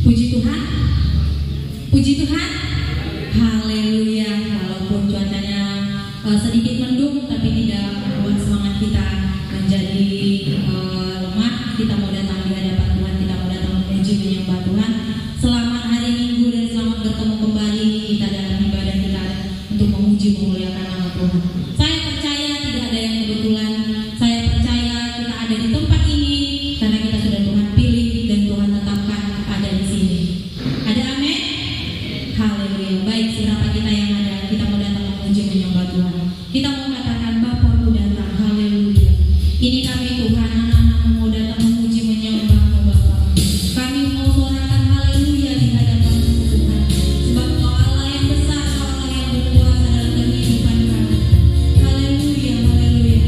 Puji Tuhan, puji Tuhan, haleluya. Walaupun cuacanya sedikit mendung, tapi tidak membuat semangat kita menjadi lemah. Kita mau datang di hadapan Tuhan, kita mau datang memuji menyembah Tuhan. Selamat hari Minggu dan selamat bertemu kembali kita dalam ibadah kita untuk memuji memuliakan nama Tuhan. Saya percaya tidak ada yang kebetulan. Saya percaya kita ada di tempat ini karena kita sudah Tuhan pilih dan Tuhan tetapkan ada di sini. Ada amin? Haleluya. Baik, siapa kita yang ada? Kita mau datang memuji menyembah Tuhan. Kita mau katakan Bapakku datang. Haleluya. Ini kami Tuhan, anak-anak mau datang memuji menyembah-Mu Bapa. Kami mau suarakan haleluya di hadapan-Mu Tuhan. Sebab Engkau Allah yang besar, Engkau Allah yang berkuasa dalam kehidupan kami. Haleluya, haleluya.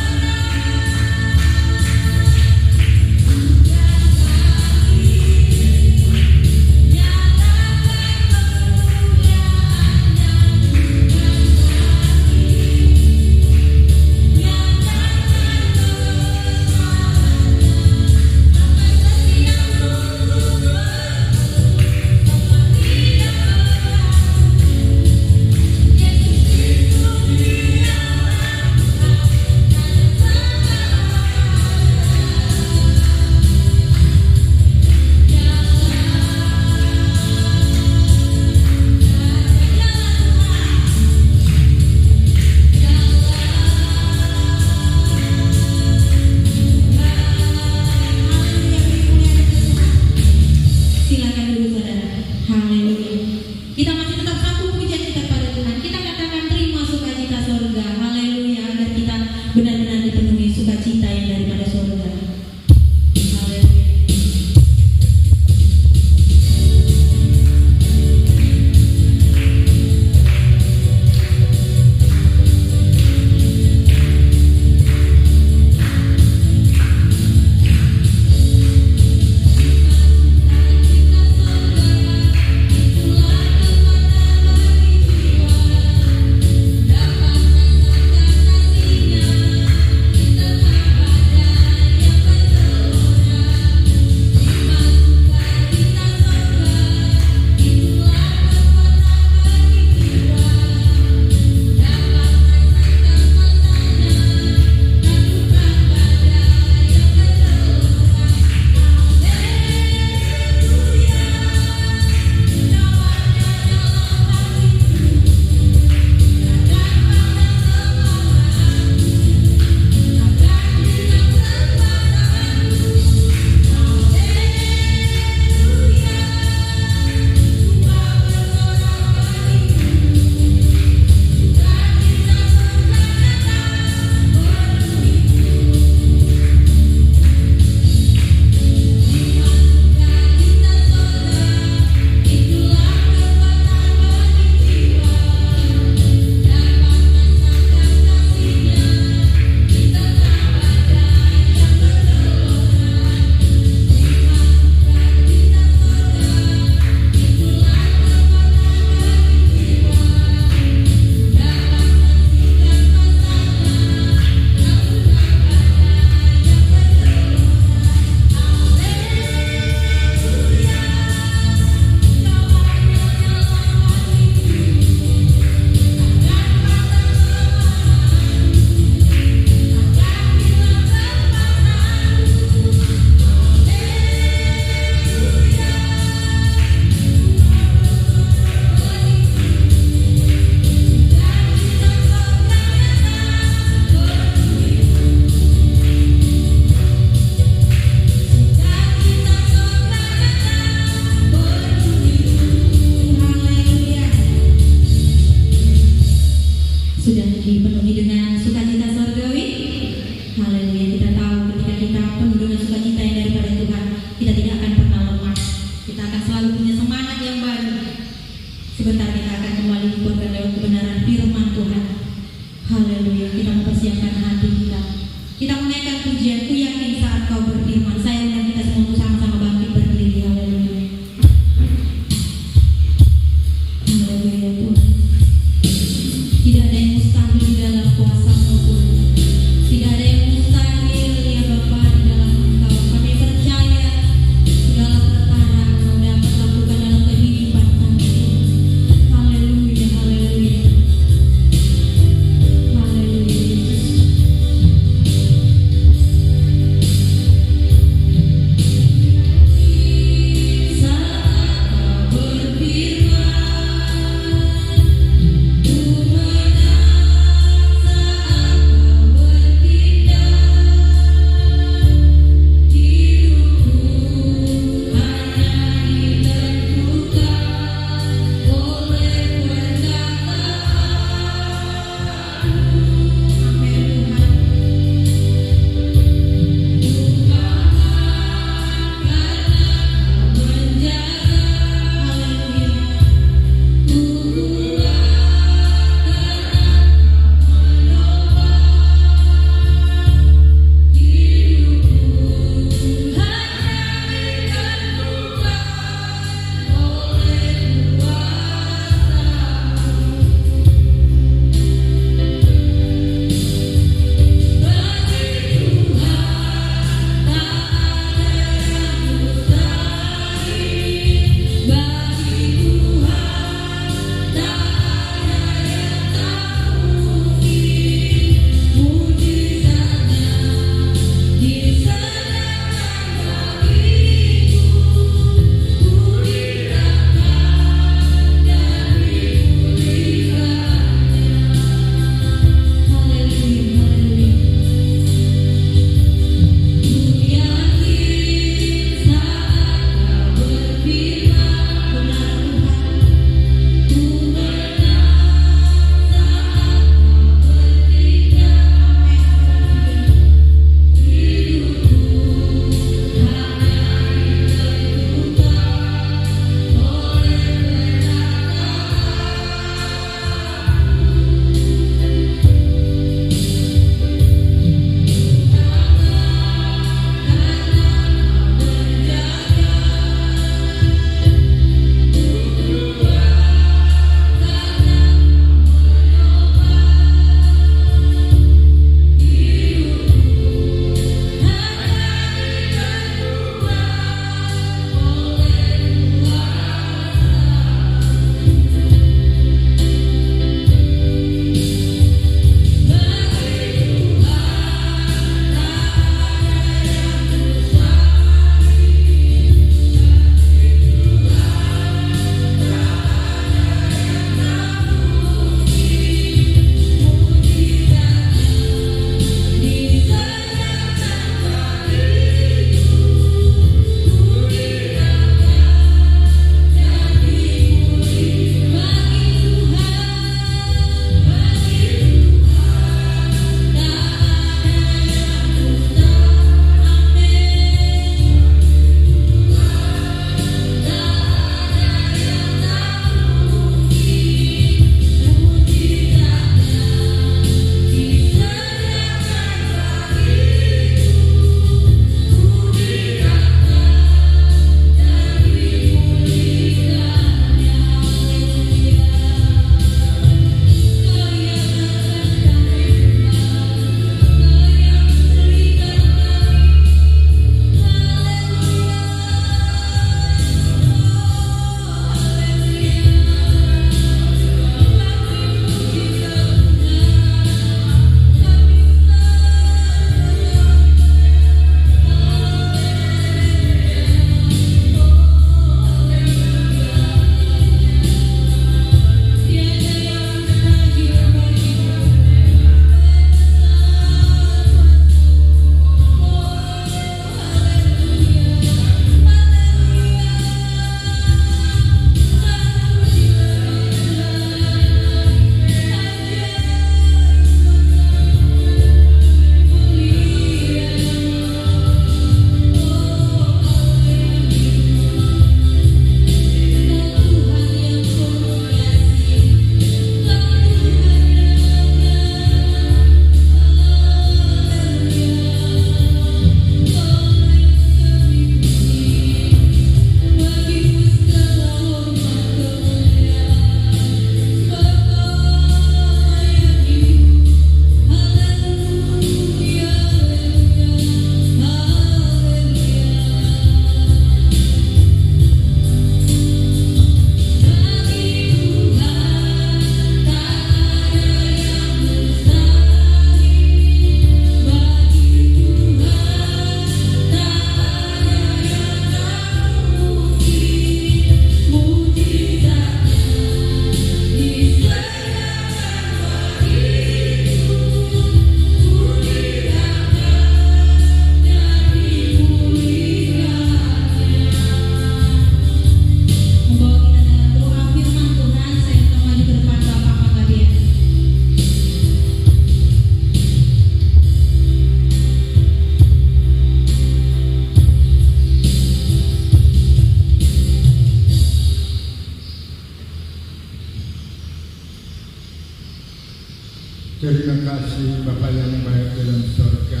kasih Bapa yang baik dalam surga,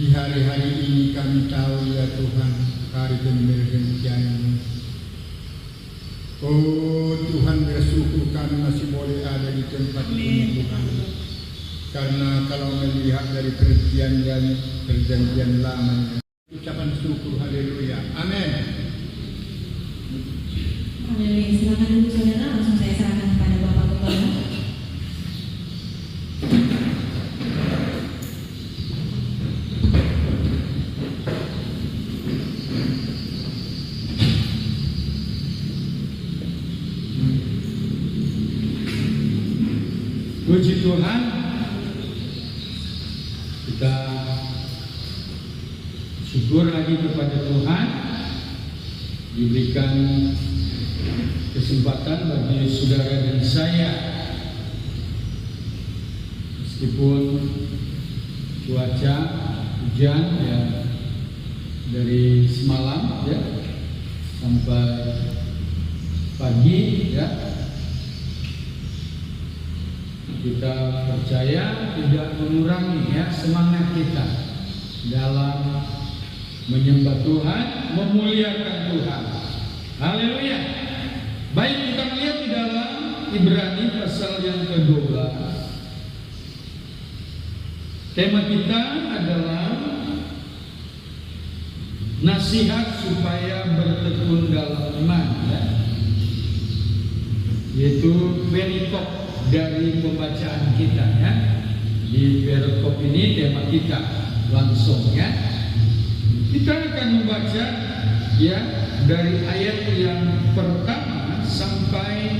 di hari-hari ini kami tahu ya Tuhan, hari gembira demikian. Oh Tuhan, bersyukur kami masih boleh ada di tempat ini Tuhan. Karena kalau melihat dari perjanjian lama, ucapan syukur, haleluya, amin. Haleluya, silakan dulu saudara, langsung saya serahkan kepada Bapak Gembala. Puji Tuhan, kita syukur lagi kepada Tuhan diberikan kesempatan bagi saudara dan saya, meskipun cuaca hujan ya dari semalam ya sampai pagi ya, kita percaya tidak mengurangi ya semangat kita dalam menyembah Tuhan, memuliakan Tuhan. Haleluya. Baik, kita melihat di dalam Ibrani pasal yang ke-12. Tema kita adalah nasihat supaya bertekun dalam iman ya. Yaitu perikop dari pembacaan kita ya. Di perikop ini tema kita langsung ya. Kita akan membaca ya dari ayat yang pertama sampai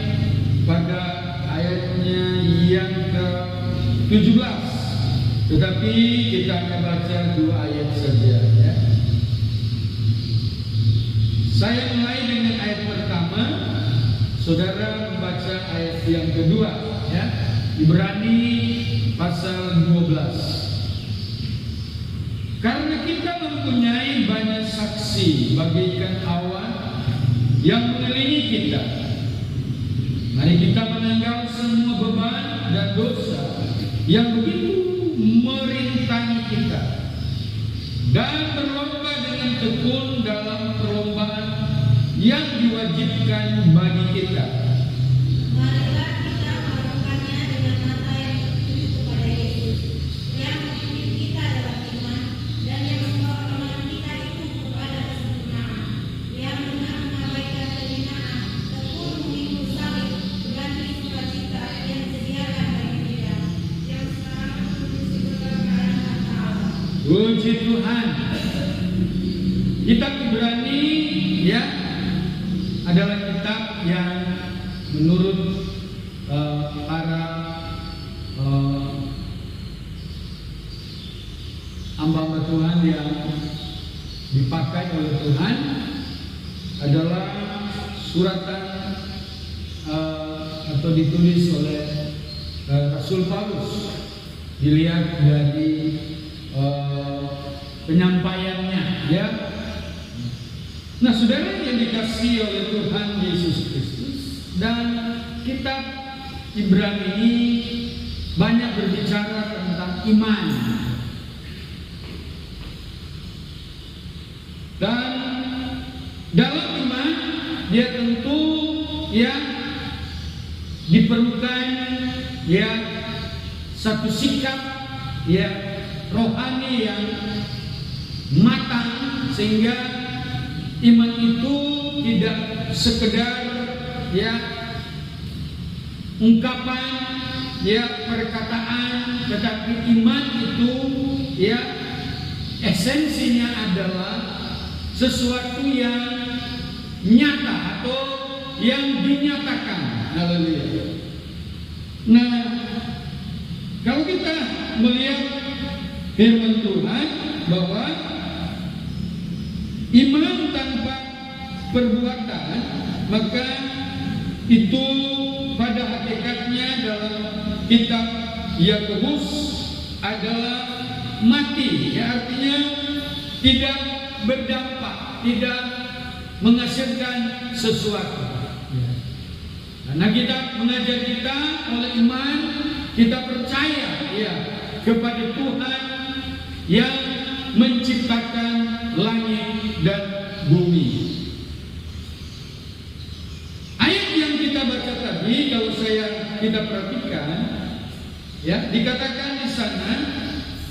pada ayatnya yang ke-17. Tetapi kita akan baca 2 ayat saja ya. Saya mulai dengan ayat pertama, saudara membaca ayat yang kedua ya. Ibrani pasal 12. Karena kita mempunyai banyak saksi bagaikan awan yang mengelilingi kita, mari kita menanggal semua beban dan dosa yang begitu merintangi kita, dan berlomba dengan tekun dalam perlombaan yang diwajibkan bagi kita. Marilah kita melakukannya dengan mata yang tertuju kepada Yesus, yang memimpin kita dalam iman dan yang membawa kelemahan kita itu kepada kesempurnaan, yang dengan mengabaikan kehinaan tekun memikul salib berganti sukacita yang disediakan bagi kita, yang sekarang menuju segala keadaan kata Allah. Puji Tuhan. Kitab Ibrani ya adalah kitab yang menurut para hamba Tuhan yang dipakai oleh Tuhan adalah suratan atau ditulis oleh Rasul Paulus. Dilihat dari penyampaiannya ya. Nah, saudara yang dikasihi oleh Tuhan Yesus Kristus, dan kitab Ibrani ini banyak berbicara tentang iman. Dan dalam iman dia tentu ya diperlukan ya satu sikap ya rohani yang matang, sehingga iman itu tidak sekedar ya ungkapan ya perkataan, tetapi iman itu ya esensinya adalah sesuatu yang nyata atau yang dinyatakan. Haleluya. Nah, kalau kita melihat firman Tuhan bahwa iman tanpa perbuatan, maka itu pada hakikatnya dalam kitab Yakobus adalah mati ya, artinya tidak berdampak, tidak menghasilkan sesuatu. Karena kita mengajar kita oleh iman kita percaya ya kepada Tuhan yang menciptakan langit dan bumi. Ayat yang kita baca tadi, kalau kita perhatikan, ya dikatakan di sana,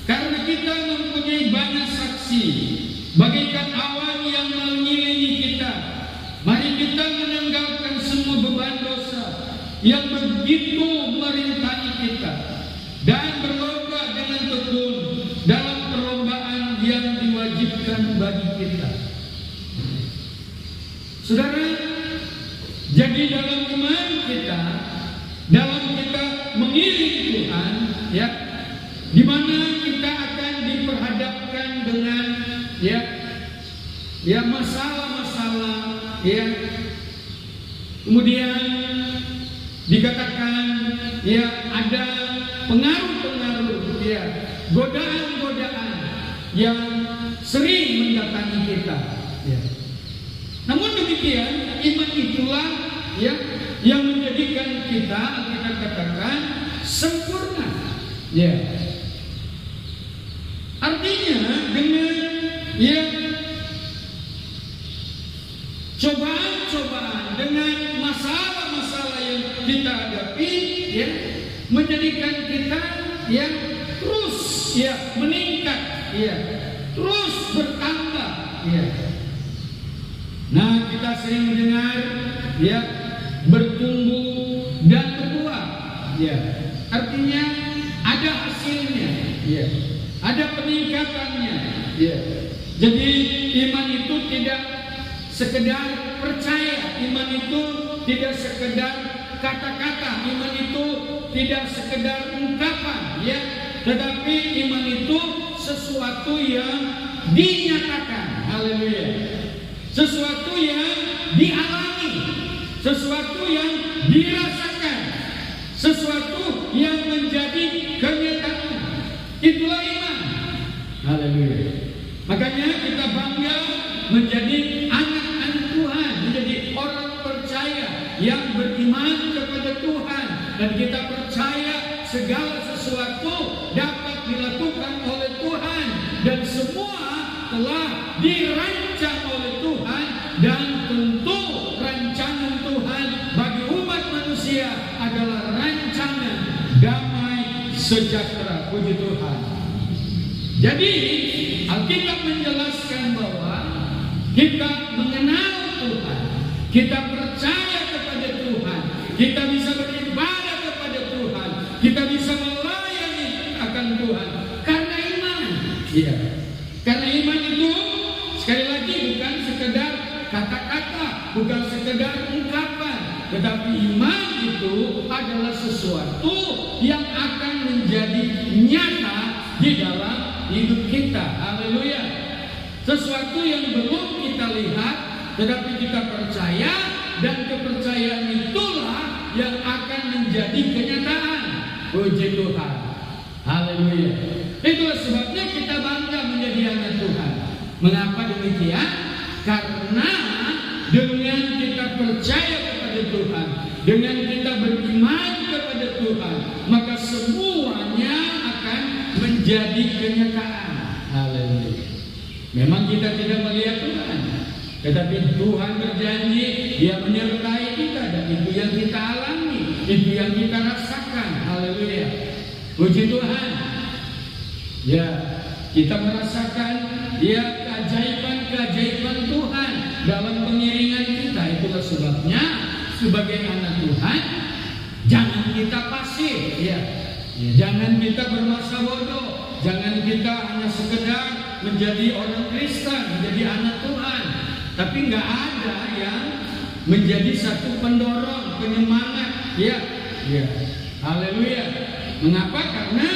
karena kita mempunyai banyak saksi, bagaikan awan yang mengelilingi kita, mari kita menanggalkan semua beban dosa yang begitu merintangi kita, dan berlomba dengan tekun dalam perlombaan yang diwajibkan bagi kita. Saudara, jadi dalam iman kita, dalam kita mengiring Tuhan, ya, di mana kita akan diperhadapkan dengan ya masalah-masalah, ya, kemudian dikatakan ya ada pengaruh-pengaruh, ya, godaan-godaan yang sering mendatangi kita, ya. Namun demikian, iman itulah ya yang menjadikan kita katakan sempurna, ya. Artinya dengan ya cobaan-cobaan, dengan masalah-masalah yang kita hadapi, ya, menjadikan kita ya terus ya meningkat, ya, terus bertambah, ya. Nah, kita sering mendengar ya bertumbuh dan berbuah, ya. Artinya ada hasilnya, ya. Ada peningkatannya, ya. Jadi iman itu tidak sekedar percaya, iman itu tidak sekedar kata-kata, iman itu tidak sekedar ungkapan, ya. Tetapi iman itu sesuatu yang dinyatakan, haleluya. Sesuatu yang dialami, sesuatu yang dirasakan, sesuatu yang menjadi kenyataan. Itulah iman. Haleluya. Makanya kita bangga menjadi anak-anak Tuhan, menjadi orang percaya yang beriman kepada Tuhan, dan kita percaya segala sesuatu dapat dilakukan oleh Tuhan, dan semua telah dirancang oleh Tuhan, dan tentu rancangan Tuhan bagi umat manusia adalah rancangan damai sejahtera. Puji Tuhan. Jadi Alkitab menjelaskan bahwa kita mengenal Tuhan, kita percaya kepada Tuhan, kita bisa beribadah kepada Tuhan, kita bisa melayani akan Tuhan karena iman. Iya. Karena iman itu sekali lagi bukan sekedar kata-kata, bukan sekedar ungkapan, tetapi iman itu adalah sesuatu yang akan menjadi nyata di dalam hidup kita. Haleluya. Sesuatu yang belum kita lihat, tetapi kita percaya, dan kepercayaan itulah yang akan menjadi kenyataan. Puji Tuhan. Haleluya. Itulah sebabnya kita bangga menjadi anak Tuhan. Mengapa demikian? Karena dengan kita percaya kepada Tuhan, dengan kita beriman kepada Tuhan, maka semuanya akan menjadi kenyataan. Haleluya. Memang kita tidak melihat Tuhan, tetapi Tuhan berjanji Dia menyertai kita, dan itu yang kita alami, itu yang kita rasakan. Haleluya. Puji Tuhan. Ya, kita merasakan ya keajaiban-keajaiban Tuhan dalam pengiringan kita. Itulah sebabnya sebagai anak Tuhan jangan kita pasif, ya. Jangan kita bermasa bodoh, jangan kita hanya sekedar menjadi orang Kristen, menjadi anak Tuhan, tapi nggak ada yang menjadi satu pendorong, penyemangat, ya. Haleluya. Mengapa? Karena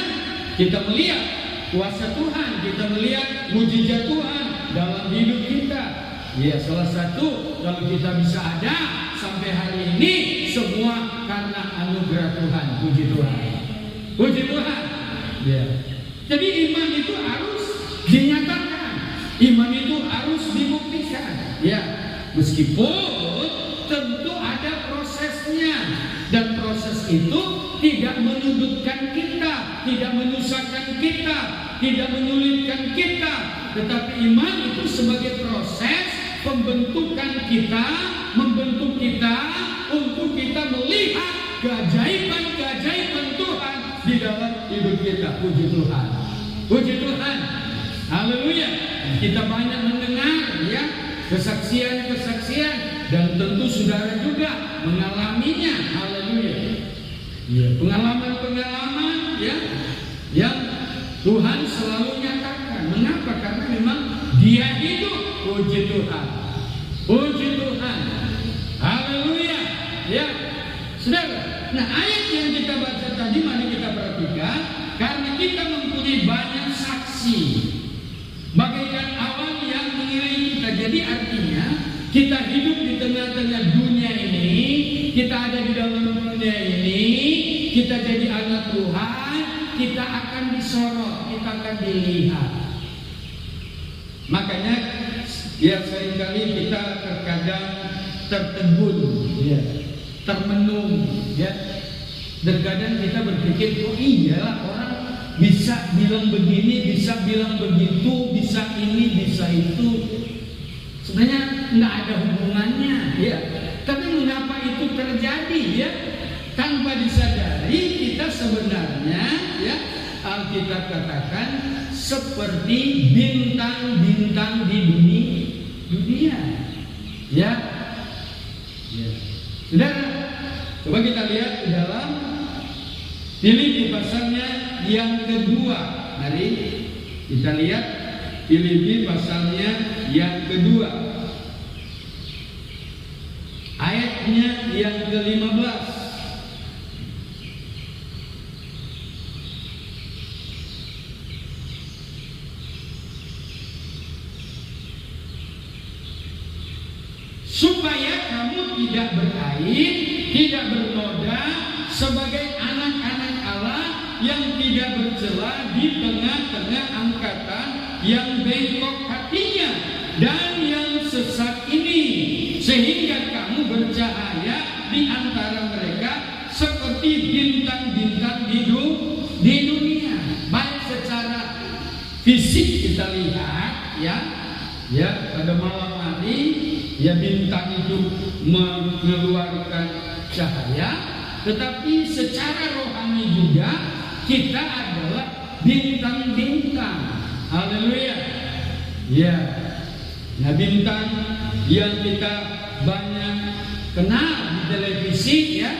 kita melihat kuasa Tuhan, kita melihat mujizat Tuhan dalam hidup kita. Ya, salah satu kalau kita bisa ada sampai hari ini semua karena anugerah Tuhan. Puji Tuhan. Puji Tuhan. Ya. Jadi iman itu harus dinyatakan, iman itu harus dibuktikan. Ya, meskipun tentu ada prosesnya, dan proses itu tidak menyudutkan tidak menyusahkan kita, tidak menyulitkan kita. Tetapi iman itu sebagai proses pembentukan kita, membentuk kita untuk kita melihat keajaiban-keajaiban Tuhan di dalam hidup kita. Puji Tuhan. Puji Tuhan. Haleluya. Kita banyak mendengar ya kesaksian-kesaksian, dan tentu saudara juga mengalaminya. Haleluya. Ya, pengalaman-pengalaman ya yang Tuhan selalu nyatakan. Mengapa? Karena memang Dia hidup. Puji Tuhan. Puji Tuhan. Haleluya. Ya. Saudara, nah ayat yang kita baca tadi mari kita perhatikan, karena kita mempunyai banyak saksi bagaikan awan yang mengelilingi kita. Jadi artinya kita hidup di tengah-tengah dunia ini, kita ada di dalam dunia ini, kita jadi anak Tuhan, kita akan disorot, kita akan dilihat. Makanya ya seringkali kita terkadang tertegun, ya, termenung, ya. Terkadang kita berpikir, oh iyalah orang bisa bilang begini, bisa bilang begitu, bisa ini, bisa itu. Sebenarnya nggak ada hubungannya, ya. Tapi mengapa itu terjadi, ya? Tanpa disadari kita sebenarnya, ya, Alkitab katakan seperti bintang-bintang di dunia, ya. Saudara, coba kita lihat di dalam Filipi pasalnya yang kedua. Mari kita lihat Filipi pasalnya yang kedua, ayatnya yang ke-15. Supaya kamu tidak beraib, tidak bernoda, sebagai anak-anak Allah yang tidak bercela di tengah-tengah angkatan yang bengkok hatinya dan yang sesat ini, sehingga kamu bercahaya di antara mereka seperti bintang-bintang di dunia. Baik secara fisik kita lihat, ya pada malam hari, ya bintang itu mengeluarkan cahaya, tetapi secara rohani juga kita adalah bintang-bintang. Haleluya. Ya. Nah, bintang yang kita banyak kenal di televisi, ya,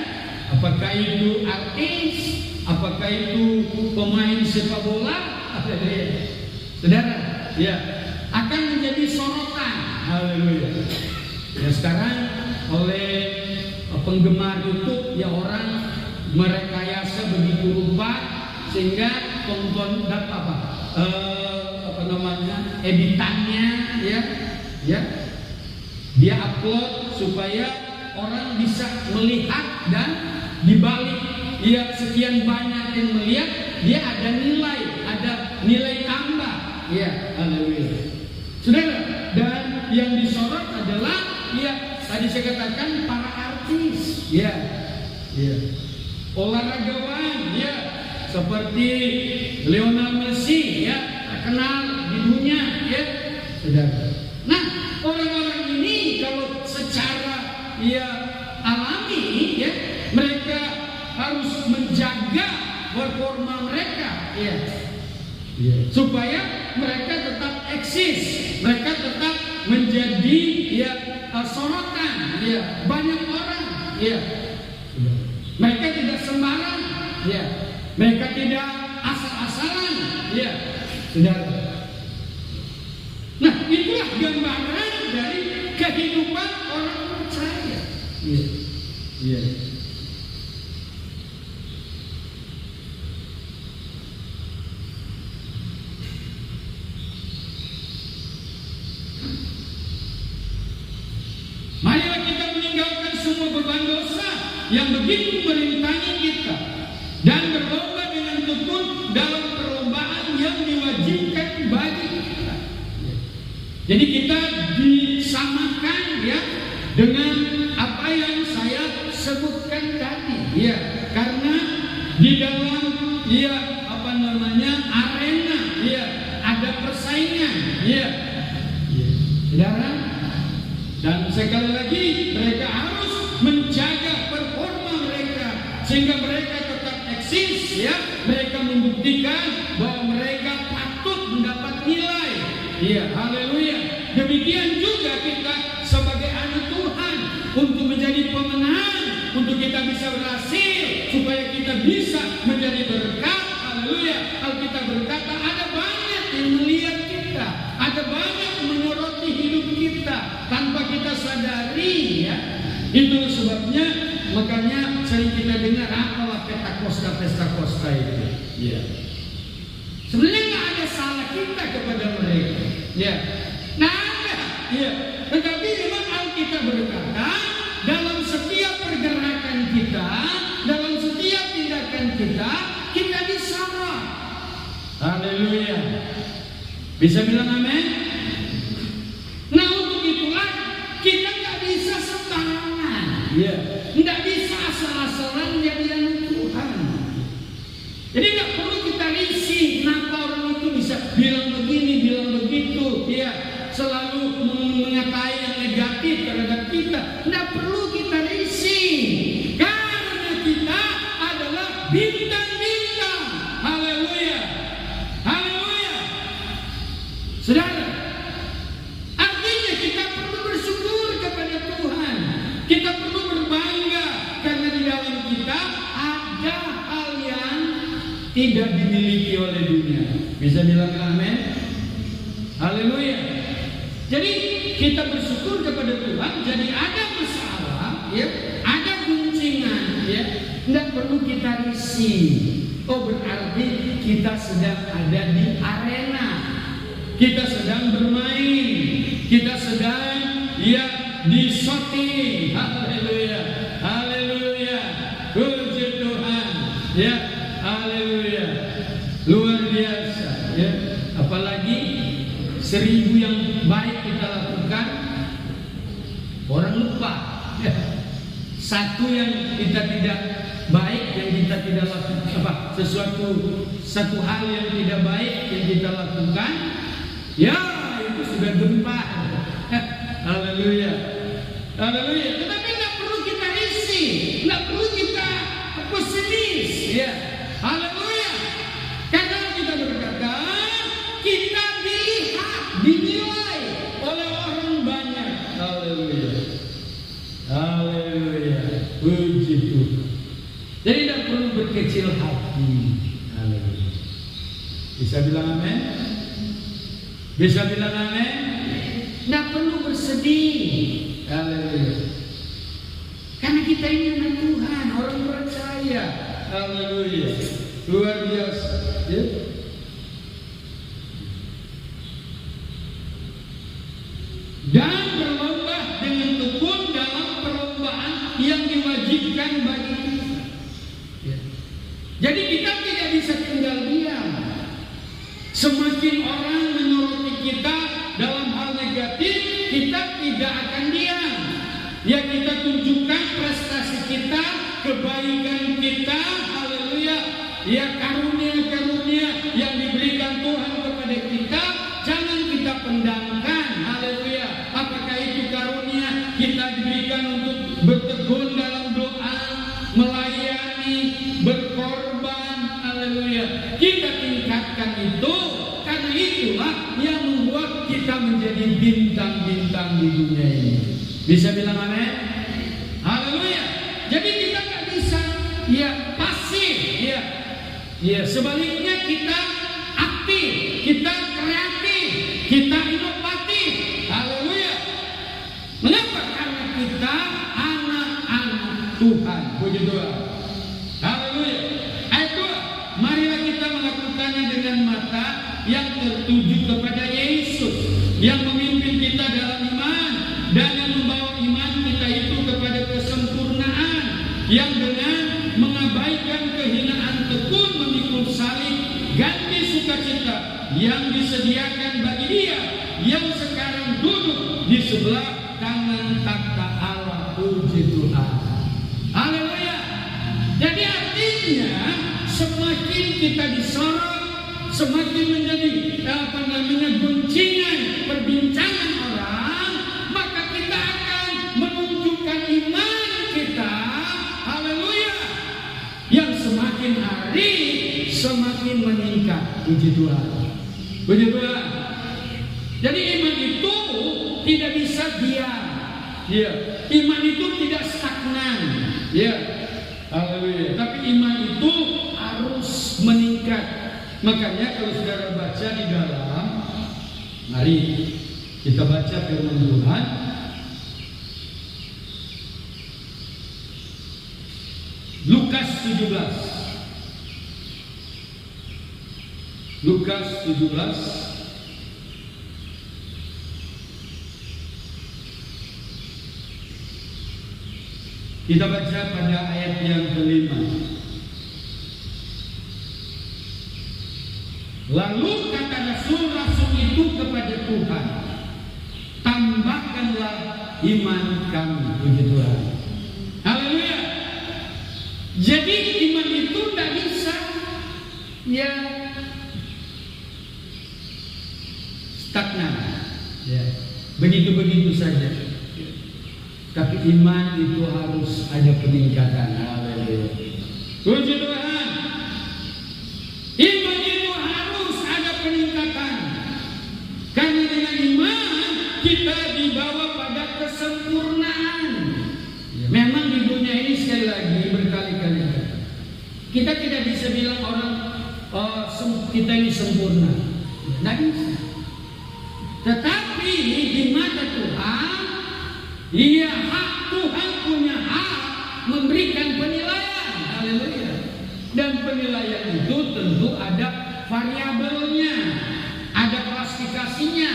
apakah itu artis, apakah itu pemain sepak bola, saudara, ya, akan menjadi sorotan. Haleluya. Ya, sekarang oleh penggemar YouTube, ya, orang merekayasa begitu rupa sehingga tonton editannya, ya dia upload supaya orang bisa melihat, dan dibalik ya sekian banyak yang melihat, dia ada nilai tambah, ya. Haleluya. Saudara, dan yang disorot adalah, ya, tadi saya katakan para artis, ya, olahragawan, ya, seperti Lionel Messi, ya, terkenal di dunia, ya, saudara. Nah, orang-orang ini kalau secara, ya, alami, ya, mereka harus menjaga performa mereka, ya, supaya mereka tetap eksis, mereka tetap menjadi, ya, sorotan, ya, banyak orang, ya. Mereka tidak sembarang, ya. Mereka tidak asal-asalan, ya, saudara. Nah, itulah gambaran dari kehidupan orang percaya. Iya. Marilah kita meninggalkan semua beban dosa yang begitu merintangi kita dan berlomba dengan tekun dalam perlombaan yang diwajibkan bagi kita. Jadi kita disamakan, ya, dengan apa yang saya sebutkan tadi, ya, karena di dalam, ya, Dan sekali lagi mereka harus menjaga performa mereka sehingga mereka tetap eksis, ya. Mereka membuktikan bahwa mereka patut mendapat nilai. Ya, haleluya. Demikian juga kita sebagai anak Tuhan untuk menjadi pemenang, untuk kita bisa berhasil, supaya kita bisa menjadi berkat. Haleluya. Alkitab berkata ada banyak yang melihat kita, ada banyak menyoroti hidup kita tanpa kita sadari, ya. Itu sebabnya makanya sering kita dengar apalah pesta kosta itu, ya. Sebenarnya nggak ada salah kita kepada mereka, ya. Nah ada, ya. Tetapi memang Alkitab berkata dalam setiap pergerakan kita, dalam setiap tindakan kita disorot. Haleluya. Bisa bilang amin? Nah untuk itulah kita nggak bisa sembarangan, ya. Nggak bisa asal-asalan jadi anak Tuhan. Jadi nggak perlu kita risih. Kenapa orang itu bisa bilang begini, bilang begitu, ya. Selalu mengatai yang negatif terhadap kita. Nggak perlu kita risih, karena kita adalah bintang-bintang. Haleluya. Haleluya. Saudara, artinya kita perlu bersyukur kepada Tuhan. Kita perlu berbangga karena di dalam kita ada hal yang tidak dimiliki oleh dunia. Bisa bilang amin? Haleluya. Jadi kita bersyukur kepada Tuhan. Jadi ada masalah, ya, ada guncingan, ya, tidak perlu kita risih. Oh berarti kita sedang ada di arena, kita sedang bermain, kita sedang, ya, di shooting. Haleluya, haleluya, puji Tuhan, ya, haleluya, luar biasa, ya. Apalagi 1000 yang baik kita lakukan, orang lupa, ya. Satu yang kita tidak baik, yang kita tidak lakukan, satu hal yang tidak baik yang kita lakukan, ya itu sudah gempar. Haleluya, haleluya. Tetapi tidak perlu kita risih, tidak perlu kita pesimis, ya. Haleluya. Karena kita berkata kita dilihat, dinilai oleh orang banyak. Haleluya, haleluya, puji Tuhan. Jadi tidak perlu berkecil hati. Haleluya. Bisa bilang amin? Bisa bilang amin? Tidak perlu bersedih. Haleluya. Karena kita ini anak Tuhan, orang percaya. Haleluya. Luar biasa, ya. Dan berlomba dengan tekun dalam perlombaan yang diwajibkan bagi kita, ya. Jadi kita tidak bisa tinggal diam. Semakin orang menyoroti kita dalam hal negatif, kita tidak akan diam. Ya, kita tunjukkan prestasi kita, kebaikan kita, haleluya. Ya, karunia-karunia yang diberikan Tuhan kepada kita, jangan kita pendamkan, haleluya. Apakah itu karunia kita diberikan untuk bertekun dalam doa, melayani, berkorban, haleluya. Kita tingkatkan itu, karena itulah yang membuat kita menjadi bintang-bintang di dunia ini. Bisa bilang amin? Haleluya. Jadi kita nggak bisa, ya, pasif, ya. Ya, sebaliknya kita aktif, kita kreatif, kita inovatif. Haleluya. Mengapa? Karena kita anak-anak Tuhan. Puji Tuhan. Haleluya. Ayat 2. Marilah kita melakukannya dengan mata yang tertuju kepada Yesus, yang memimpin kita dalam iman dan yang membawa iman kita itu kepada kesempurnaan, yang dengan mengabaikan kehinaan tekun memikul salib, ganti sukacita yang disediakan bagi Dia yang sekarang duduk di sebelah kanan takhta Allah. Puji Tuhan. Haleluya. Jadi artinya semakin kita disorot, semakin menjadi guncingan perbincangan orang, maka kita Puji Tuhan. Puji Tuhan. Jadi iman itu tidak bisa diam. Ya, iman itu tidak stagnan. Ya, haleluya. Tapi iman itu harus meningkat. Makanya kalau saudara baca di dalam, mari kita baca firman Tuhan. Lukas 17. Lukas 17. Kita baca pada ayat yang kelima. Lalu kata rasul-rasul itu kepada Tuhan, tambahkanlah iman kami. Puji Tuhan. Haleluya. Jadi iman itu tidak bisa ya stagnan, ya begitu-begitu saja. Tapi iman itu harus ada peningkatan. Haleluya. Puji Tuhan. Iman itu harus ada peningkatan. Karena dengan iman kita dibawa pada kesempurnaan. Memang di dunia ini sekali lagi berkali-kali kita tidak bisa bilang orang kita ini sempurna. Tidak bisa. Tetapi di mata Tuhan, iya, hak Tuhan punya hak memberikan penilaian. Haleluya. Dan penilaian itu tentu ada variabelnya, ada klasifikasinya.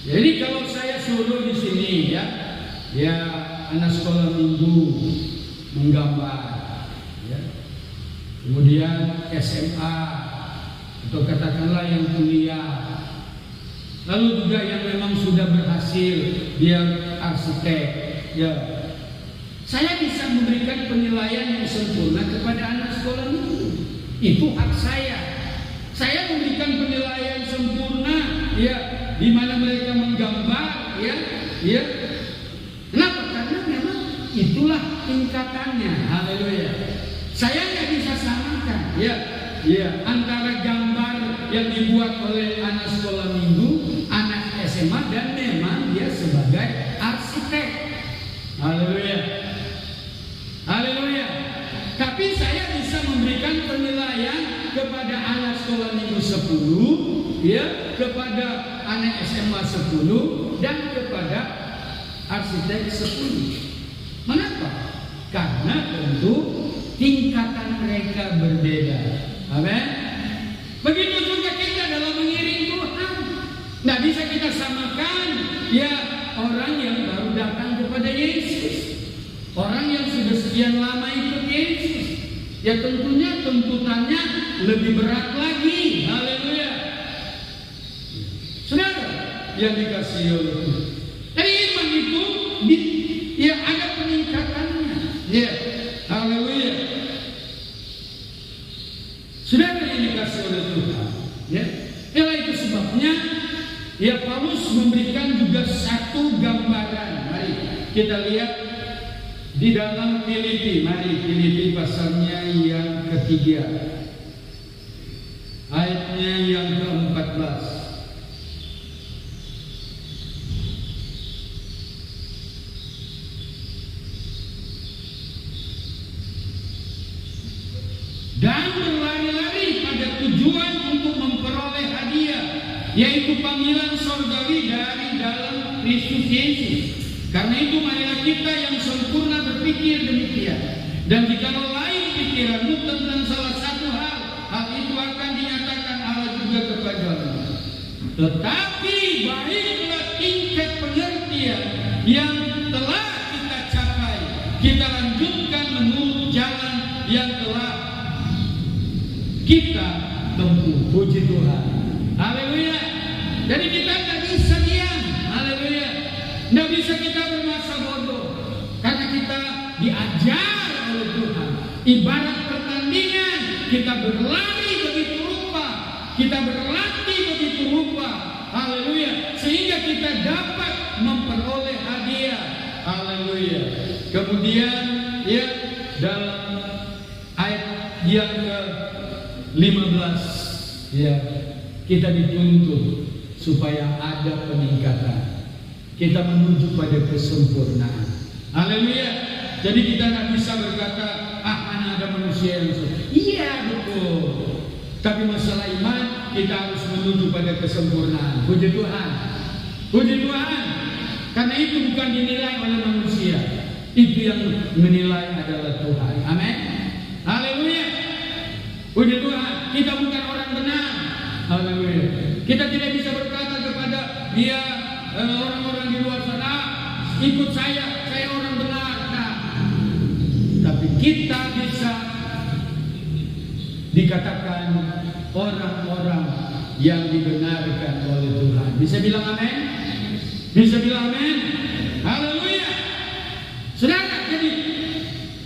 Jadi kalau saya suruh di sini ya anak sekolah minggu menggambar, ya. Kemudian SMA atau katakanlah yang kuliah, lalu juga yang memang sudah berhasil dia arsitek, ya. Saya bisa memberikan penilaian yang sempurna kepada anak sekolah minggu. Itu hak saya. Saya memberikan penilaian sempurna, ya, di mana mereka menggambar, ya. Kenapa? Karena memang itulah tingkatannya. Haleluya. Saya nggak bisa samakan, ya, antara gambar yang dibuat oleh anak sekolah minggu, anak SMA, dan memang dia sebagai arsitek. Haleluya. Haleluya. Tapi saya bisa memberikan penilaian kepada anak sekolah minggu 10, ya, kepada anak SMA 10, dan kepada arsitek 10. Mengapa? Karena tentu tingkatan mereka berbeda. Amin. Begitu juga kita dalam mengiring Tuhan. Tidak bisa kita samakan ya orang yang baru datang kepada Yesus, orang yang sudah sekian lama ikut Yesus. Ya tentunya tuntutannya lebih berat lagi. Haleluya. Saudara yang dikasihi oleh Tuhan, dari iman itu ya ada peningkatannya. Ya, haleluya. Saudara yang dikasihi oleh Tuhan, ya, itulah itu sebabnya ya Paulus memberikan juga satu gambaran. Mari kita lihat di dalam Filipi. Mari Filipi pasalnya yang ketiga, ayatnya yang ke-14. Dan berlari-lari pada tujuan untuk memperoleh hadiah, yaitu panggilan sorgawi dari dalam Kristus Yesus. Karena itu marilah kita yang sempurna berpikir demikian. Dan jikalau lain pikiranmu tentang salah satu hal itu akan dinyatakan Allah juga kepadamu. Tetapi baiklah tingkat pengertian yang telah kita capai, kita lanjutkan menurut jalan yang telah kita tempuh. Puji Tuhan. Haleluya. Jadi kita tidak bisa diam. Haleluya. Tidak bisa kita bermasa bodoh, karena kita diajar oleh Tuhan. Ibarat pertandingan, kita berlari begitu rupa, kita berlatih begitu rupa. Haleluya. Sehingga kita dapat memperoleh hadiah. Haleluya. Kemudian ya dalam ayat yang ke-15, ya, kita dituntut supaya ada peningkatan. Kita menuju pada kesempurnaan. Haleluya. Jadi kita nggak bisa berkata, mana ada manusia yang sempurna. Iya betul. Tapi masalah iman, kita harus menuju pada kesempurnaan. Puji Tuhan. Puji Tuhan. Karena itu bukan dinilai oleh manusia. Itu yang menilai adalah Tuhan. Amin. Haleluya. Puji Tuhan. Kita bukan orang benar. Haleluya. Kita tidak bisa berkata kepada dia, orang-orang di luar sana, ikut saya orang benar. Nah, tapi kita bisa dikatakan orang-orang yang dibenarkan oleh Tuhan. Bisa bilang amin? Bisa bilang amin? Haleluya. Saudara, jadi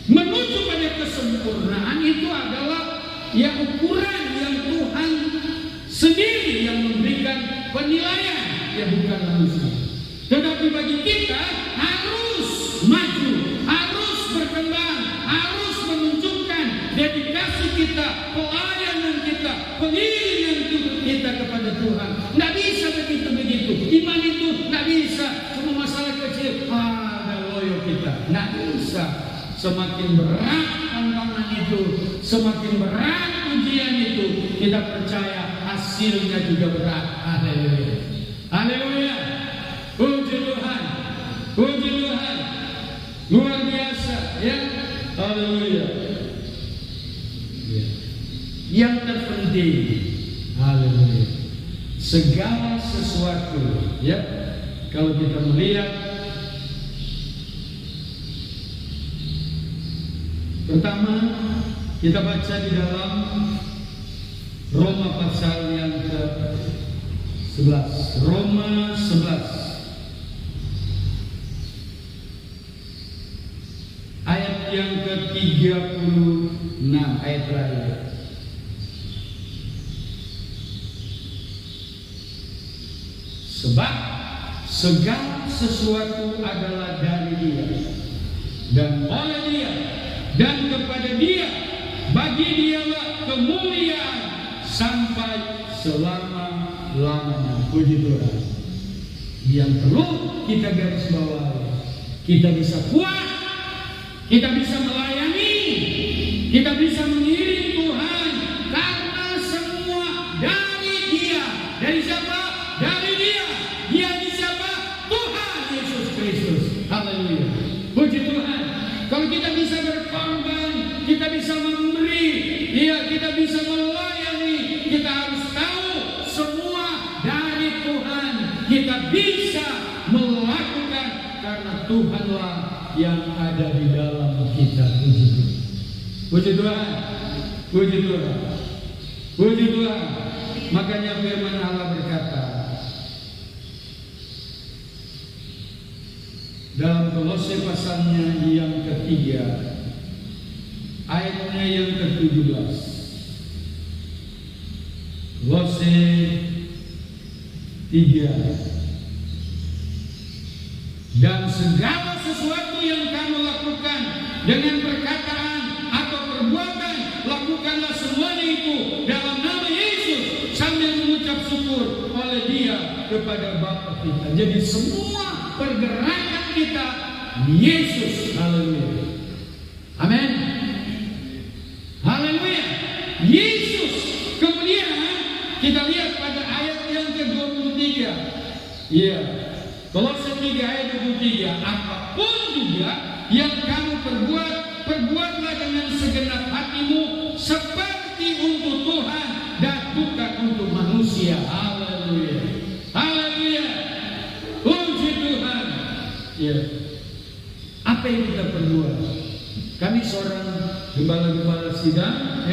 menuju pada kesempurnaan itu adalah ya ukuran yang Tuhan sendiri yang memberikan penilaian, ya bukan manusia. Tetapi bagi kita harus maju, harus berkembang, harus menunjukkan dedikasi kita, pelayanan kita, pengiringan kita kepada Tuhan. Nggak bisa begitu-begitu. Iman itu nggak bisa cuma masalah kecil. Ada loyo kita. Nggak bisa. Semakin berat tantangan itu, semakin berat ujian itu, kita percaya hasilnya juga berat. Haleluya. Haleluya. Puji Tuhan. Puji Tuhan. Luar biasa ya. Haleluya. Yang terpenting, haleluya, segala sesuatu ya, kalau kita melihat pertama, kita baca di dalam Roma pasal yang ke-11. Roma 11 ayat yang ke-36, ayat terakhir. Sebab segala sesuatu adalah dari Dia dan oleh Dia dan kepada Dia, bagi Dialah kemuliaan sampai selama-lamanya. Puji Tuhan. Yang perlu kita garis bawahi, kita bisa kuat, kita bisa melayani, kita bisa mengiring Tuhan karena semua dari Dia. Dari siapa? Dari Dia. Dia di siapa? Tuhan Yesus Kristus. Haleluya. Puji Tuhan. Kalau kita bisa berkorban, kita bisa memberi, ya kita bisa melayani, kita harus tahu semua dari Tuhan. Kita bisa melakukan karena Tuhanlah yang ada di dalam kita. Puji Tuhan. Puji Tuhan. Puji Tuhan. Puji Tuhan. Makanya firman Allah berkata dalam Kolose pasalnya yang ketiga, ayatnya yang ke-17. Kolose 3. Dan segala sesuatu yang kamu lakukan dengan perkataan atau perbuatan, lakukanlah semuanya itu dalam nama Yesus sambil mengucap syukur oleh Dia kepada Bapa kita. Jadi semua pergerakan kita Yesus. Haleluya. Amin. Haleluya. Yesus. Kemudian kita lihat pada ayat yang ke-23. Iya. Kolose 3 ayat 23. Apapun juga yang kamu perbuat, perbuatlah dengan segenap hatimu seperti untuk Tuhan dan bukan untuk manusia. Haleluya. Haleluya. Puji Tuhan. Ya. Apa yang kita perbuat? Kami seorang gembala-gembala sidang,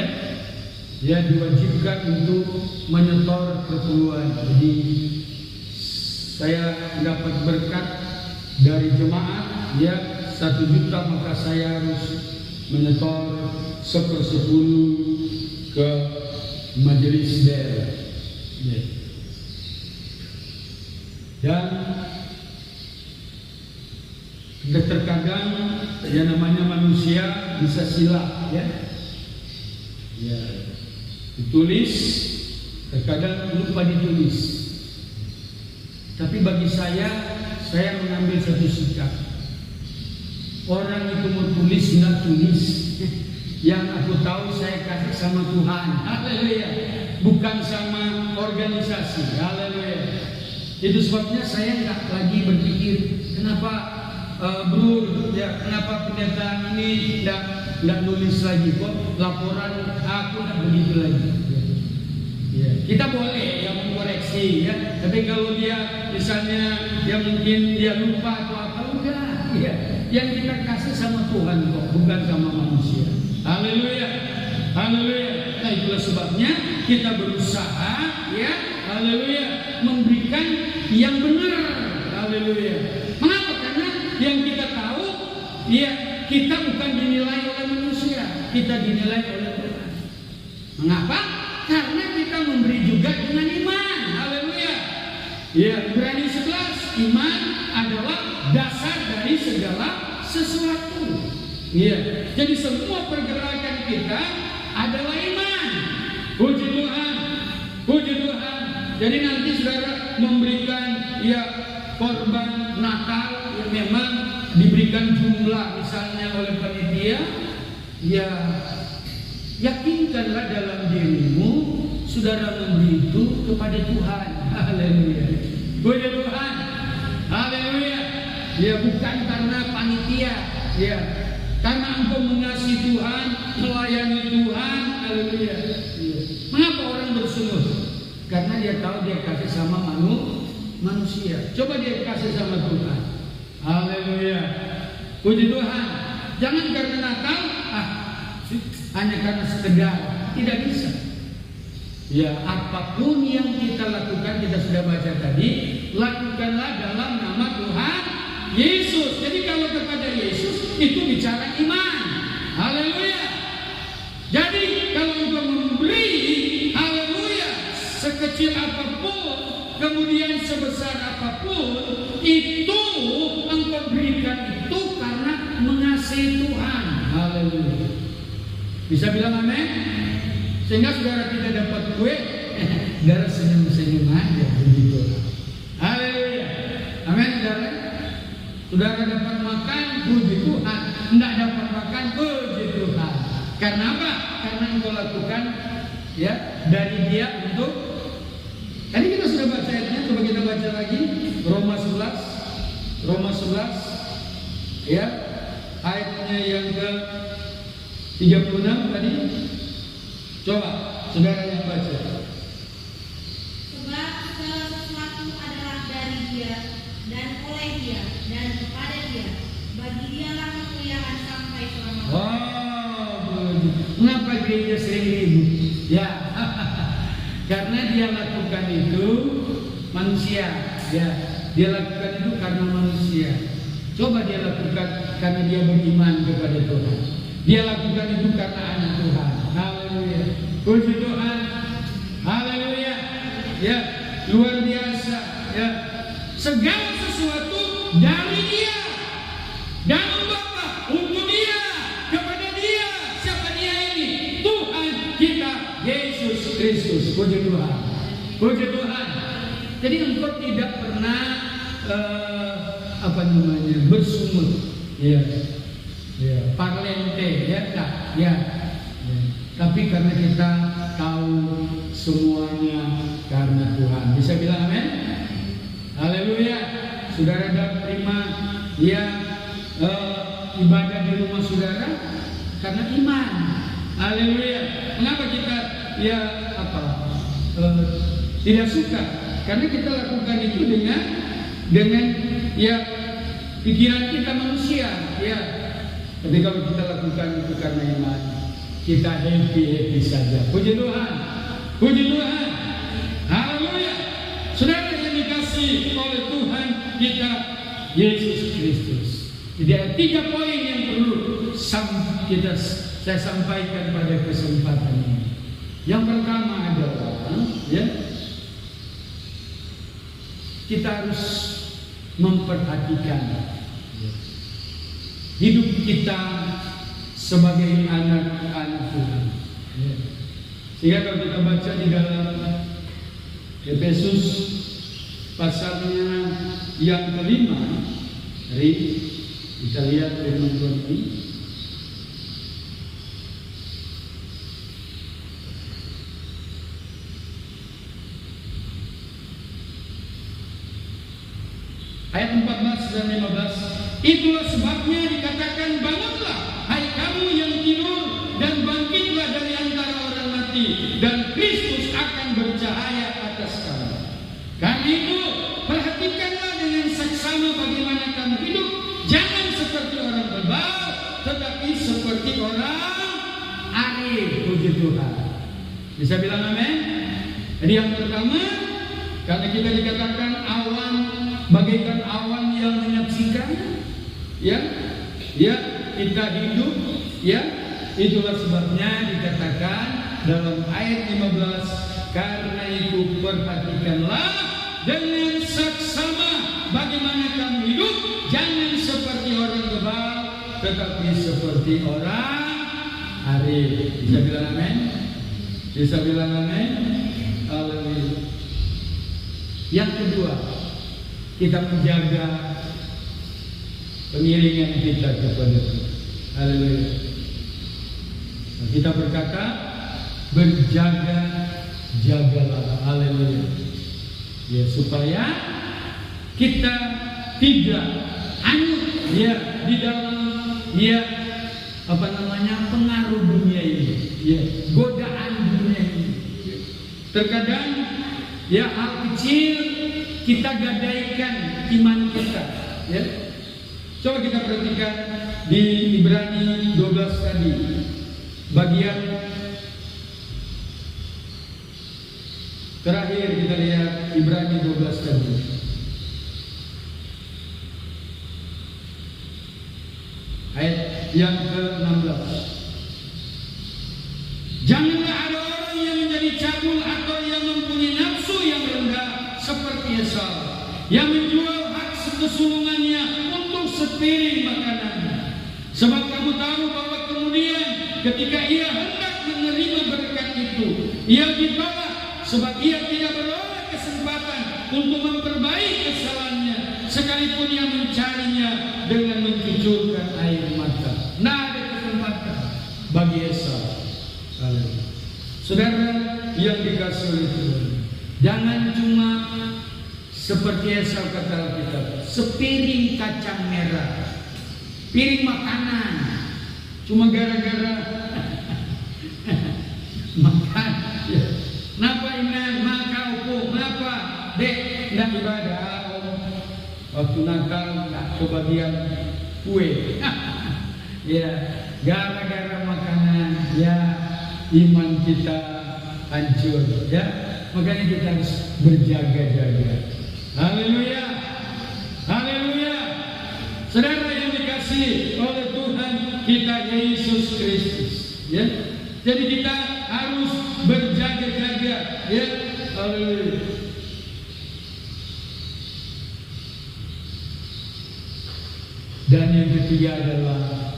ya diwajibkan untuk menyetor keperluan. Jadi saya dapat berkat dari jemaat, ya 1 juta, maka saya harus menyetor 1/10 ke majelis daerah. Ya. Dan terkadang ya namanya manusia bisa silap, ya. Ya, ditulis terkadang lupa ditulis. Tapi bagi saya mengambil satu sikap. Orang itu mau tulis, nggak tulis. Yang aku tahu saya kasih sama Tuhan. Haleluya. Bukan sama organisasi. Haleluya. Itu sebabnya saya nggak lagi berpikir kenapa bro, ya kenapa pendeta ini nggak nulis lagi kok laporan aku nggak begitu lagi. Ya. Kita boleh ya mengkoreksi ya, tapi kalau dia misalnya ya mungkin dia lupa atau apa enggak, ya yang kita kasih sama Tuhan kok, bukan sama manusia. Haleluya, haleluya. Nah itulah sebabnya kita berusaha ya, haleluya, memberikan yang benar. Haleluya. Mengapa? Karena yang kita tahu ya kita bukan dinilai oleh manusia, kita dinilai oleh Tuhan. Mengapa? Karena kita memberi juga dengan iman. Haleluya. Ya, Ibrani 11, iman adalah dasar dari segala sesuatu. Ya, jadi semua pergerakan kita adalah iman. Puji Tuhan. Puji Tuhan. Jadi nanti saudara memberikan ya korban Natal yang memang diberikan jumlah misalnya oleh panitia, ya yakinkanlah dalam dirimu saudara memberi itu kepada Tuhan. Haleluya. Puji Tuhan. Haleluya. Ya bukan karena panitia, ya karena engkau mengasihi Tuhan, melayani Tuhan. Haleluya. Ya. Mengapa orang bersungguh? Karena dia tahu dia kasih sama manusia. Coba dia kasih sama Tuhan. Haleluya. Puji Tuhan. Jangan karena Natal hanya karena sekedar, tidak bisa. Ya, apapun yang kita lakukan, kita sudah baca tadi, lakukanlah dalam nama Tuhan Yesus. Jadi kalau kepada Yesus itu bicara iman. Haleluya. Jadi kalau engkau memberi, haleluya, sekecil apapun, kemudian sebesar apapun, itu engkau berikan itu karena mengasihi Tuhan. Haleluya. Bisa bilang amin? Sehingga saudara kita dapat kue, saudara senyum-senyum aja begitu. Haleluya. Amin, saudara. Saudara dapat makan, puji Tuhan. Tidak dapat makan, puji Tuhan. Karena apa? Karena engkau lakukan ya dari dia untuk. Tadi kita sudah baca ayatnya, coba kita baca lagi. Roma 11. Roma 11. Ya. Ayatnya yang ke 36 tadi. Coba saudara yang baca. Sebab segala sesuatu adalah dari Dia dan oleh Dia dan kepada Dia. Bagi Dialah kemuliaan sampai selama-lamanya. Oh, mengapa gereja sering ribut? Ya, karena dia lakukan itu manusia. Ya, dia lakukan itu karena manusia. Coba dia lakukan karena dia beriman kepada Tuhan. Dia lakukan itu karena anak Tuhan. Haleluya. Puji Tuhan. Haleluya. Ya, luar biasa. Ya, segala sesuatu dari Dia, dari Bapa, untuk Dia, kepada Dia. Siapa Dia ini? Tuhan kita Yesus Kristus. Puji Tuhan. Puji Tuhan. Jadi engkau tidak pernah bersungut. Ya. Ya, parlente ya tak ya. Tapi karena kita tahu semuanya karena Tuhan. Bisa bilang amin? Haleluya. Saudara dapat terima ya ibadah di rumah saudara karena iman. Haleluya. Mengapa kita ya tidak suka? Karena kita lakukan itu dengan ya pikiran kita manusia ya. Tapi kalau kita lakukan itu karena iman, kita happy saja. Puji Tuhan. Puji Tuhan. Haleluya. Saudara yang dikasihi oleh Tuhan kita Yesus Kristus. Jadi ada 3 poin yang perlu saya sampaikan pada kesempatan ini. Yang pertama adalah ya, kita harus memperhatikan hidup kita sebagai anak-anak Tuhan. Sehingga kalau kita baca di dalam Efesus pasalnya yang kelima. Mari kita lihat firman Tuhan ini. Ayat 14 dan 15. Itulah sebabnya dikatakan, bangunlah hai kamu yang tidur, dan bangkitlah dari antara orang mati, dan Kristus akan bercahaya atas kamu. Karena itu perhatikanlah dengan saksama bagaimana kamu hidup. Jangan seperti orang bebal, tetapi seperti orang arif. Puji Tuhan. Bisa bilang amin? Jadi yang pertama, karena kita dikatakan awan, bagaikan awan yang menyaksikan, ya kita hidup, ya itulah sebabnya dikatakan dalam ayat 15, karena itu perhatikanlah dengan saksama bagaimana kamu hidup, jangan seperti orang bebal, tetapi seperti orang arif. Bisa bilang amin? Bisa bilang amin? Haleluya. Yang kedua, kita menjaga pengiringan kita kepada Tuhan. Haleluya. Kita berkata, berjaga-jagalah. Haleluya. Ya, supaya kita tidak hanyut ya di dalam pengaruh dunia ini, ya, godaan dunia ini. Terkadang ya hal kecil kita gadaikan iman kita, ya. Coba kita perhatikan di Ibrani 12 tadi, bagian terakhir kita lihat Ibrani 12 tadi. Ayat yang ke-16. Janganlah ada orang yang menjadi cabul atau yang mempunyai nafsu yang rendah seperti Esau, yang menjual hak kesulungannya untuk sepiring makanannya. Sebab kamu tahu bahwa kemudian ketika ia hendak menerima berkat itu, ia ditolak, sebab ia tidak beroleh kesempatan untuk memperbaiki kesalahannya, sekalipun ia mencarinya dengan mencucurkan air mata. Nah, ada kesempatan bagi Esau. Saudara yang dikasih oleh Tuhan, jangan cuma seperti Esau kata Alkitab, sepiring kacang merah, piring makanan, cuma gara-gara makan. Ya. Kenapa ini? Maka upo, kenapa? Dek, tidak ibadah. Waktu Natal tidak kebagian kue. Ya, gara-gara makanan, ya iman kita hancur. Ya, makanya kita harus berjaga-jaga. Haleluya, haleluya. Saudara yang dikasihi oleh Tuhan kita Yesus Kristus, ya. Jadi kita harus berjaga-jaga, ya. Haleluya. Dan yang ketiga adalah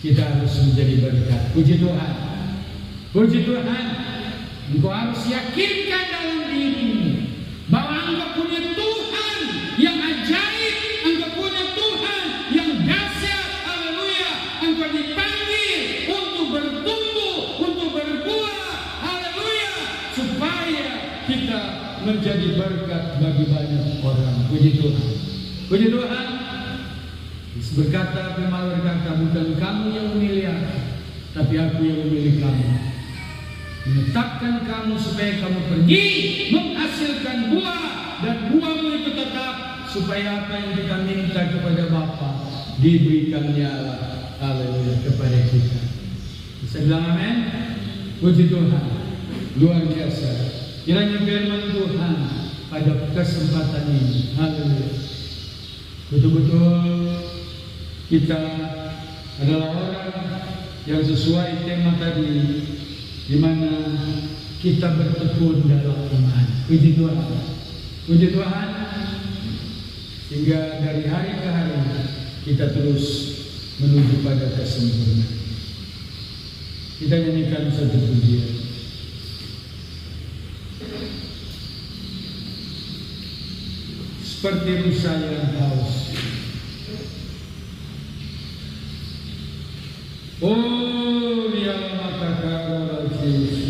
kita harus menjadi berkat. Puji Tuhan, puji Tuhan. Engkau harus yakinkan dalam dirimu bahwa engkau punya Tuhan yang ajaib, engkau punya Tuhan yang dahsyat. Haleluya. Engkau dipanggil untuk bertumbuh, untuk berbuah. Haleluya. Supaya kita menjadi berkat bagi banyak orang. Puji Tuhan, puji Tuhan. Berkata, firman berkata, bukan kamu yang memilih aku, tapi aku yang memilih kamu, menetapkan kamu supaya kamu pergi menghasilkan buah, dan buahmu itu tetap, supaya apa yang kita minta kepada Bapa diberikannya Allah. Haleluya kepada kita. Bisa bilang amin? Puji Tuhan, luar biasa. Kiranya firman Tuhan pada kesempatan ini, haleluya, betul-betul kita adalah orang yang sesuai tema tadi, di mana kita bertekun dalam iman. Puji Tuhan, puji Tuhan, sehingga dari hari ke hari kita terus menuju pada kesempurnaan. Kita nyanyikan satu pujian. seperti rusa yang haus. Oh, ya mata kau Yesus.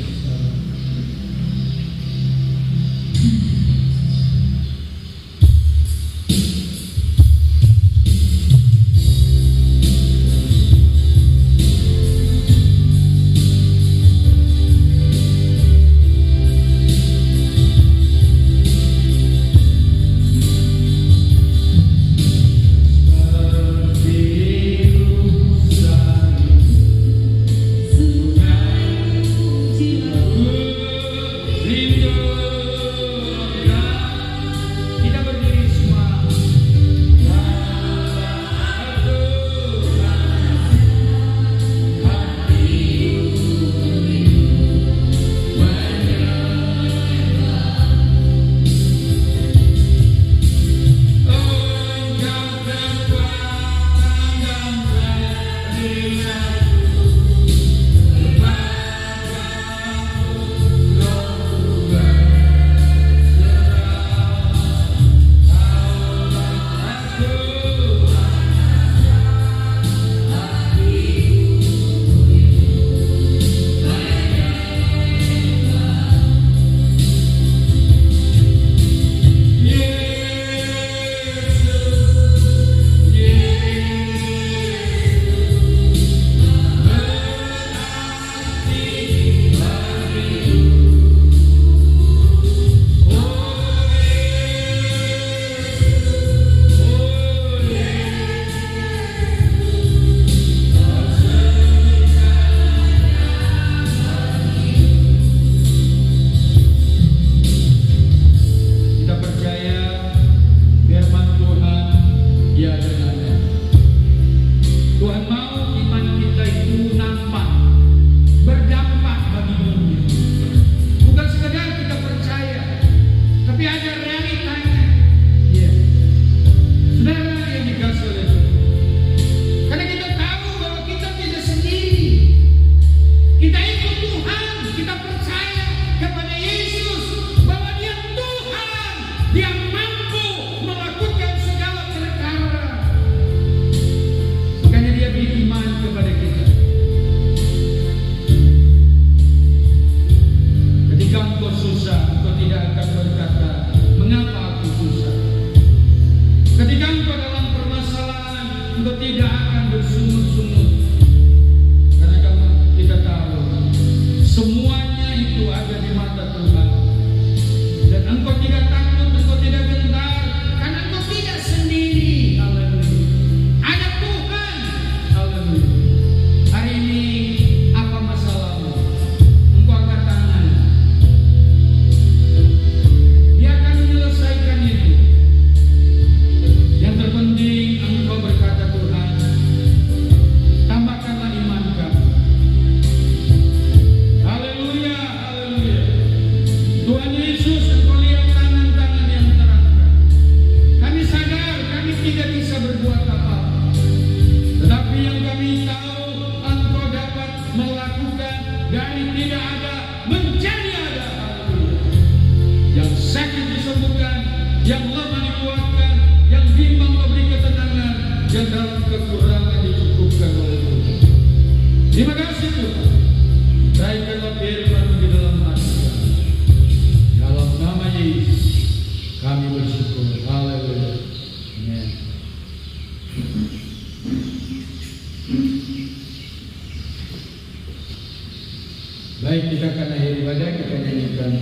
Baik, kita akan akhiri ibadah, kita nyanyikan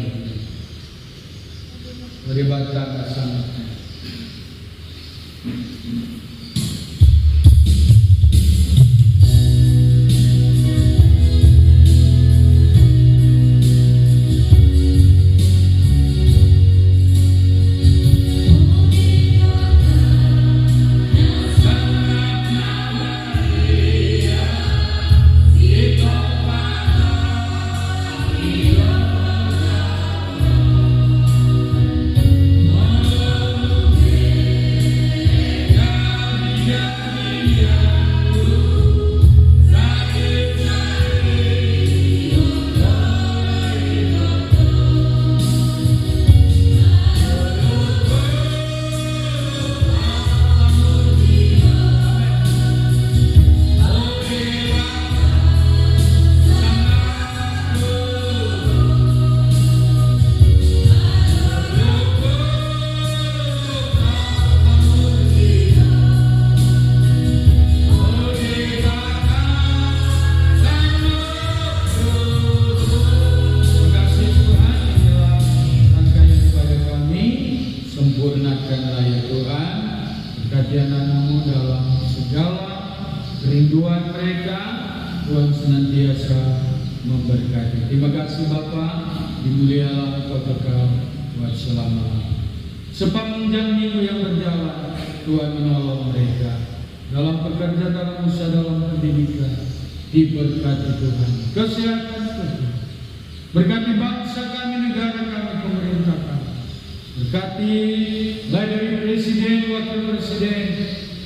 Meribatkan Asana. Oh berkat-Mu dalam segala kerinduan mereka. Tuhan senantiasa memberkati. Terima kasih Bapa, dimulialah Engkau kekal buat selama-lamanya. Sepanjang minggu yang berjalan, Tuhan menolong mereka dalam pekerja, dalam usaha, dalam pendidikan. Diberkati Tuhan, kesehatan Tuhan. Berkati bangsa kami, negara kami, pemerintah kami. Berkati mulai dari presiden, wakil presiden,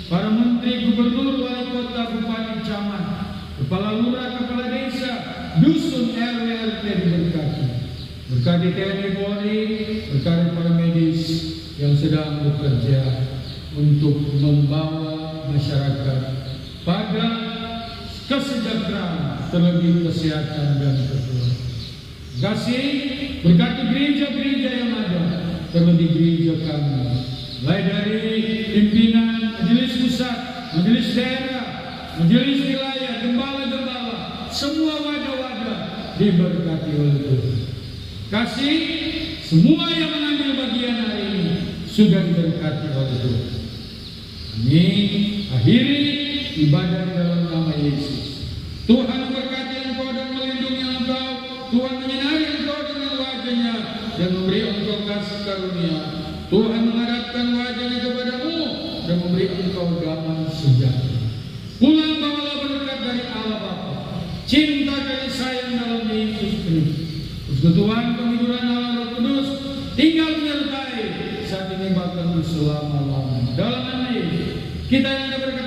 para menteri, gubernur, wali kota, bupati, camat, kepala lurah, kepala desa, dusun, RW, RT diberkati. Berkati TNI Polri, berkati para medis yang sedang bekerja untuk membawa masyarakat pada kesejahteraan, terlebih kesehatan dan kekeluargaan. Kasih berkati gereja-gereja yang ada, terlebih gereja kami, mulai dari pimpinan majelis pusat, majelis daerah, majelis wilayah, gembala-gembala, semua wadah-wadah diberkati oleh Tuhan. Kasih semua yang mengambil bagian hari ini sudah diberkati oleh Tuhan. Amin. Akhiri ibadah di dalam nama Yesus. Tuhan memberkati engkau dan melindungi engkau. Tuhan menyinari engkau dengan wajah-Nya dan memberi engkau kasih karunia. Tuhan menghadapkan wajah-Nya kepadamu dan memberi engkau damai sejahtera. Pulang bawalah berkat dari Allah Bapa, cinta kasih sayang dalam Yesus Kristus, persekutuan penghiburan Allah Roh Kudus tinggal menyertai saat ini bahkan selama-lamanya. Dalam nama Yesus kita yang berkat